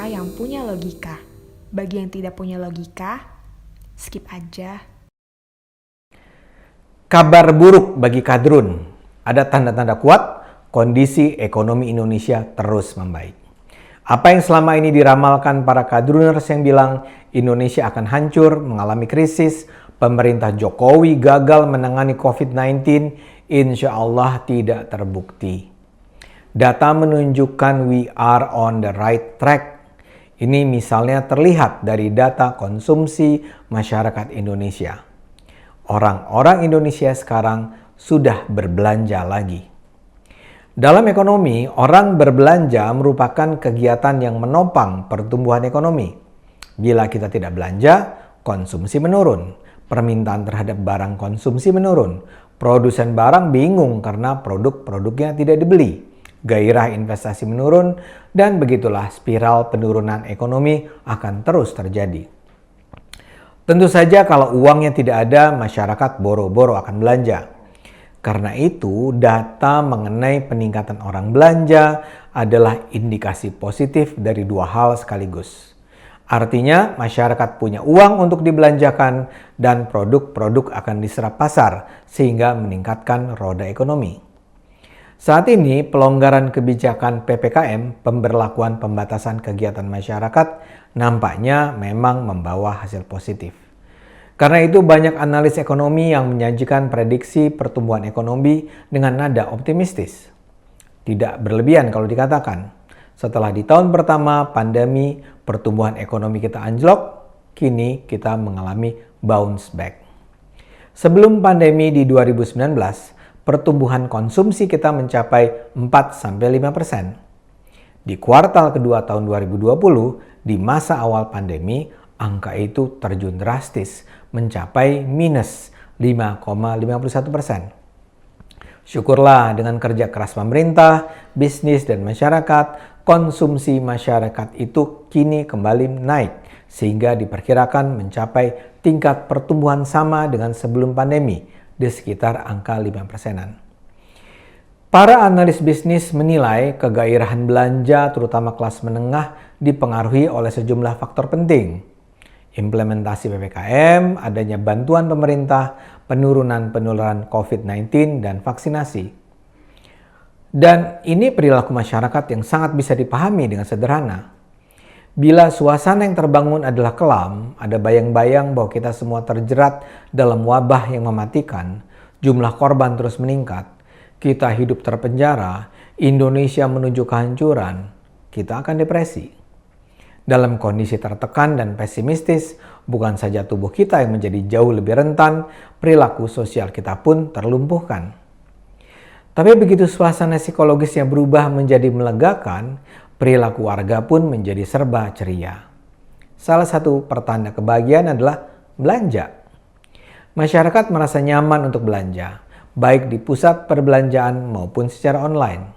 cerita yang punya logika. Bagi yang tidak punya logika, skip aja. Kabar buruk bagi Kadrun. Ada tanda-tanda kuat kondisi ekonomi Indonesia terus membaik. Apa yang selama ini diramalkan para kadruners yang bilang Indonesia akan hancur, mengalami krisis, pemerintah Jokowi gagal menangani COVID-19, insya Allah tidak terbukti. Data menunjukkan we are on the right track. Ini misalnya terlihat dari data konsumsi masyarakat Indonesia. Orang-orang Indonesia sekarang sudah berbelanja lagi. Dalam ekonomi, orang berbelanja merupakan kegiatan yang menopang pertumbuhan ekonomi. Bila kita tidak belanja, konsumsi menurun. Permintaan terhadap barang konsumsi menurun. Produsen barang bingung karena produk-produknya tidak dibeli. Gairah investasi menurun, dan begitulah spiral penurunan ekonomi akan terus terjadi. Tentu saja kalau uangnya tidak ada, masyarakat boro-boro akan belanja. Karena itu, data mengenai peningkatan orang belanja adalah indikasi positif dari dua hal sekaligus. Artinya, masyarakat punya uang untuk dibelanjakan dan produk-produk akan diserap pasar sehingga meningkatkan roda ekonomi. Saat ini, pelonggaran kebijakan PPKM, pemberlakuan pembatasan kegiatan masyarakat, nampaknya memang membawa hasil positif. Karena itu banyak analis ekonomi yang menyajikan prediksi pertumbuhan ekonomi dengan nada optimistis. Tidak berlebihan kalau dikatakan, setelah di tahun pertama pandemi pertumbuhan ekonomi kita anjlok, kini kita mengalami bounce back. Sebelum pandemi di 2019, pertumbuhan konsumsi kita mencapai 4-5%. Di kuartal kedua tahun 2020, di masa awal pandemi, angka itu terjun drastis, mencapai minus 5,51%. Syukurlah dengan kerja keras pemerintah, bisnis, dan masyarakat, konsumsi masyarakat itu kini kembali naik, sehingga diperkirakan mencapai tingkat pertumbuhan sama dengan sebelum pandemi, di sekitar angka 5%-an. Para analis bisnis menilai kegairahan belanja terutama kelas menengah dipengaruhi oleh sejumlah faktor penting. Implementasi PPKM, adanya bantuan pemerintah, penurunan penularan COVID-19, dan vaksinasi. Dan ini perilaku masyarakat yang sangat bisa dipahami dengan sederhana. Bila suasana yang terbangun adalah kelam, ada bayang-bayang bahwa kita semua terjerat dalam wabah yang mematikan, jumlah korban terus meningkat, kita hidup terpenjara, Indonesia menuju kehancuran, kita akan depresi. Dalam kondisi tertekan dan pesimistis, bukan saja tubuh kita yang menjadi jauh lebih rentan, perilaku sosial kita pun terlumpuhkan. Tapi begitu suasana psikologisnya berubah menjadi melegakan, perilaku warga pun menjadi serba ceria. Salah satu pertanda kebahagiaan adalah belanja. Masyarakat merasa nyaman untuk belanja, baik di pusat perbelanjaan maupun secara online.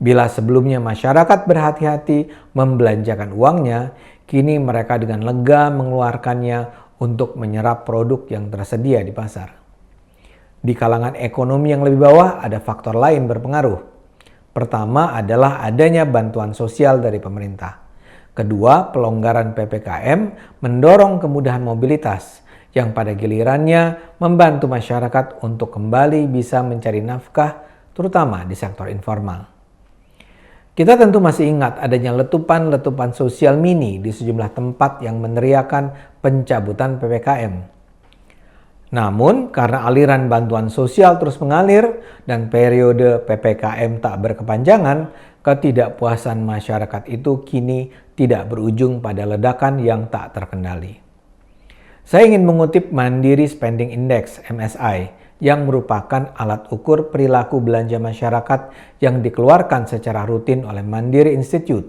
Bila sebelumnya masyarakat berhati-hati membelanjakan uangnya, kini mereka dengan lega mengeluarkannya untuk menyerap produk yang tersedia di pasar. Di kalangan ekonomi yang lebih bawah ada faktor lain berpengaruh. Pertama adalah adanya bantuan sosial dari pemerintah. Kedua, pelonggaran PPKM mendorong kemudahan mobilitas yang pada gilirannya membantu masyarakat untuk kembali bisa mencari nafkah, terutama di sektor informal. Kita tentu masih ingat adanya letupan-letupan sosial mini di sejumlah tempat yang meneriakan pencabutan PPKM. Namun, karena aliran bantuan sosial terus mengalir dan periode PPKM tak berkepanjangan, ketidakpuasan masyarakat itu kini tidak berujung pada ledakan yang tak terkendali. Saya ingin mengutip Mandiri Spending Index (MSI) yang merupakan alat ukur perilaku belanja masyarakat yang dikeluarkan secara rutin oleh Mandiri Institute.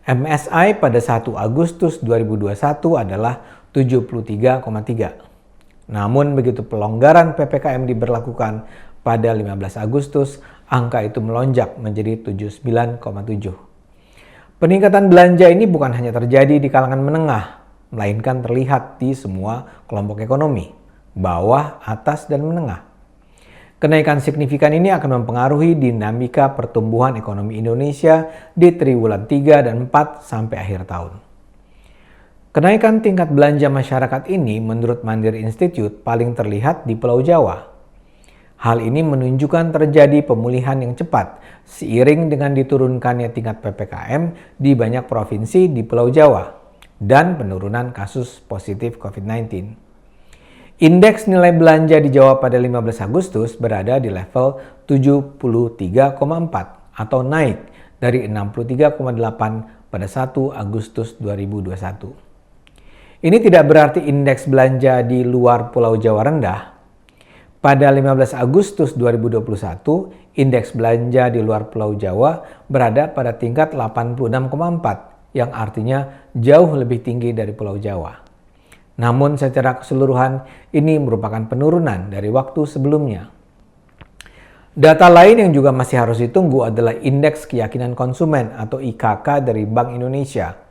MSI pada 1 Agustus 2021 adalah 73,3. Namun begitu pelonggaran PPKM diberlakukan pada 15 Agustus, angka itu melonjak menjadi 79,7. Peningkatan belanja ini bukan hanya terjadi di kalangan menengah, melainkan terlihat di semua kelompok ekonomi, bawah, atas, dan menengah. Kenaikan signifikan ini akan mempengaruhi dinamika pertumbuhan ekonomi Indonesia di triwulan 3 dan 4 sampai akhir tahun. Kenaikan tingkat belanja masyarakat ini menurut Mandiri Institute paling terlihat di Pulau Jawa. Hal ini menunjukkan terjadi pemulihan yang cepat seiring dengan diturunkannya tingkat PPKM di banyak provinsi di Pulau Jawa dan penurunan kasus positif COVID-19. Indeks nilai belanja di Jawa pada 15 Agustus berada di level 73,4 atau naik dari 63,8 pada 1 Agustus 2021. Ini tidak berarti indeks belanja di luar Pulau Jawa rendah. Pada 15 Agustus 2021, indeks belanja di luar Pulau Jawa berada pada tingkat 86,4 yang artinya jauh lebih tinggi dari Pulau Jawa. Namun secara keseluruhan ini merupakan penurunan dari waktu sebelumnya. Data lain yang juga masih harus ditunggu adalah Indeks Keyakinan Konsumen atau IKK dari Bank Indonesia.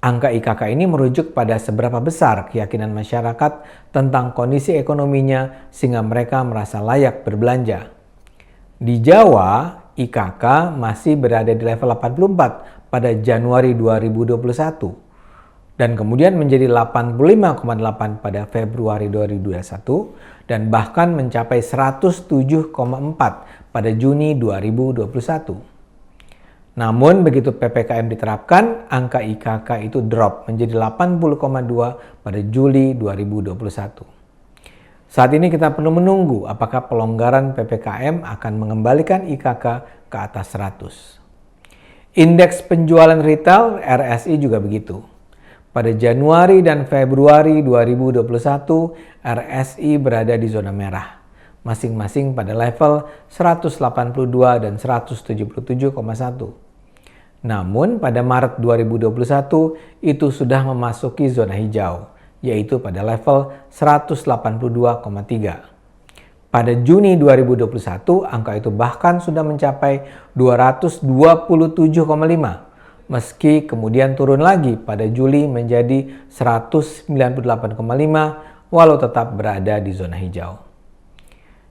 Angka IKK ini merujuk pada seberapa besar keyakinan masyarakat tentang kondisi ekonominya sehingga mereka merasa layak berbelanja. Di Jawa, IKK masih berada di level 84 pada Januari 2021. Dan kemudian menjadi 85,8 pada Februari 2021 dan bahkan mencapai 107,4 pada Juni 2021. Namun begitu PPKM diterapkan, angka IKK itu drop menjadi 80,2 pada Juli 2021. Saat ini kita perlu menunggu apakah pelonggaran PPKM akan mengembalikan IKK ke atas 100. Indeks penjualan retail RSI juga begitu. Pada Januari dan Februari 2021, RSI berada di zona merah, masing-masing pada level 182 dan 177,1. Namun pada Maret 2021 itu sudah memasuki zona hijau, yaitu pada level 182,3. Pada Juni 2021, angka itu bahkan sudah mencapai 227,5. Meski kemudian turun lagi pada Juli menjadi 198,5 walau tetap berada di zona hijau.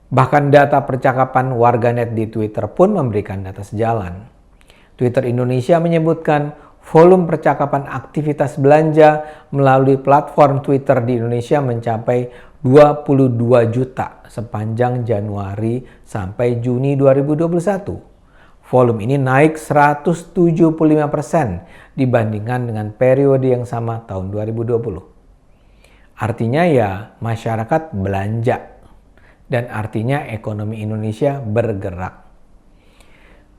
Bahkan data percakapan warganet di Twitter pun memberikan data sejalan. Twitter Indonesia menyebutkan volume percakapan aktivitas belanja melalui platform Twitter di Indonesia mencapai 22 juta sepanjang Januari sampai Juni 2021. Volume ini naik 175% dibandingkan dengan periode yang sama tahun 2020. Artinya ya masyarakat belanja dan artinya ekonomi Indonesia bergerak.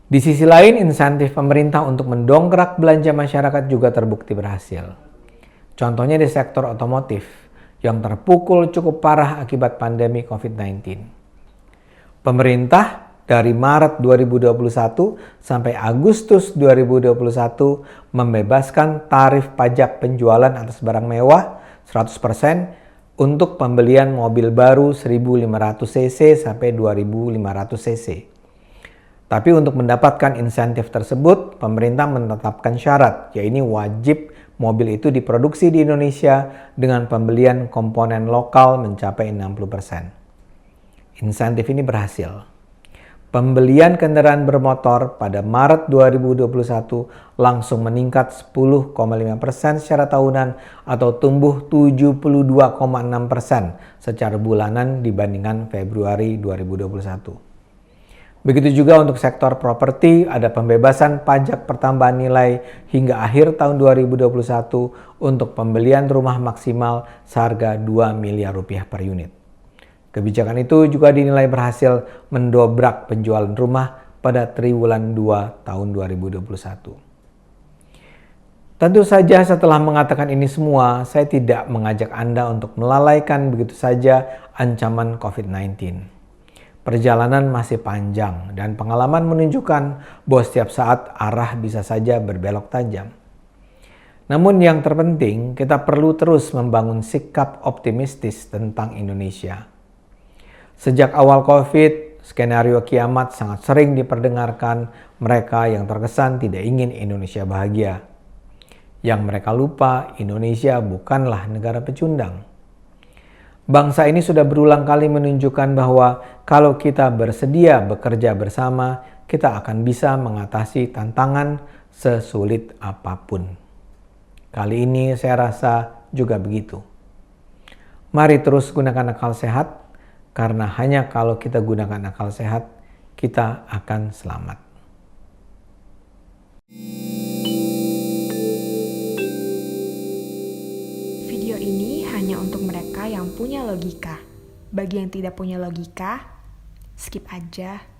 Di sisi lain, insentif pemerintah untuk mendongkrak belanja masyarakat juga terbukti berhasil. Contohnya di sektor otomotif yang terpukul cukup parah akibat pandemi COVID-19. Pemerintah dari Maret 2021 sampai Agustus 2021 membebaskan tarif pajak penjualan atas barang mewah 100% untuk pembelian mobil baru 1.500 cc sampai 2.500 cc. Tapi untuk mendapatkan insentif tersebut, pemerintah menetapkan syarat, yaitu wajib mobil itu diproduksi di Indonesia dengan pembelian komponen lokal mencapai 60%. Insentif ini berhasil. Pembelian kendaraan bermotor pada Maret 2021 langsung meningkat 10,5% secara tahunan atau tumbuh 72,6% secara bulanan dibandingkan Februari 2021. Begitu juga untuk sektor properti, ada pembebasan pajak pertambahan nilai hingga akhir tahun 2021 untuk pembelian rumah maksimal seharga 2 miliar rupiah per unit. Kebijakan itu juga dinilai berhasil mendobrak penjualan rumah pada triwulan 2 tahun 2021. Tentu saja setelah mengatakan ini semua, saya tidak mengajak Anda untuk melalaikan begitu saja ancaman COVID-19. Perjalanan masih panjang dan pengalaman menunjukkan bahwa setiap saat arah bisa saja berbelok tajam. Namun yang terpenting, kita perlu terus membangun sikap optimistis tentang Indonesia. Sejak awal COVID, skenario kiamat sangat sering diperdengarkan mereka yang terkesan tidak ingin Indonesia bahagia. Yang mereka lupa, Indonesia bukanlah negara pecundang. Bangsa ini sudah berulang kali menunjukkan bahwa kalau kita bersedia bekerja bersama, kita akan bisa mengatasi tantangan sesulit apapun. Kali ini saya rasa juga begitu. Mari terus gunakan akal sehat, karena hanya kalau kita gunakan akal sehat, kita akan selamat. Video ini hanya untuk mereka yang punya logika. Bagi yang tidak punya logika, skip aja.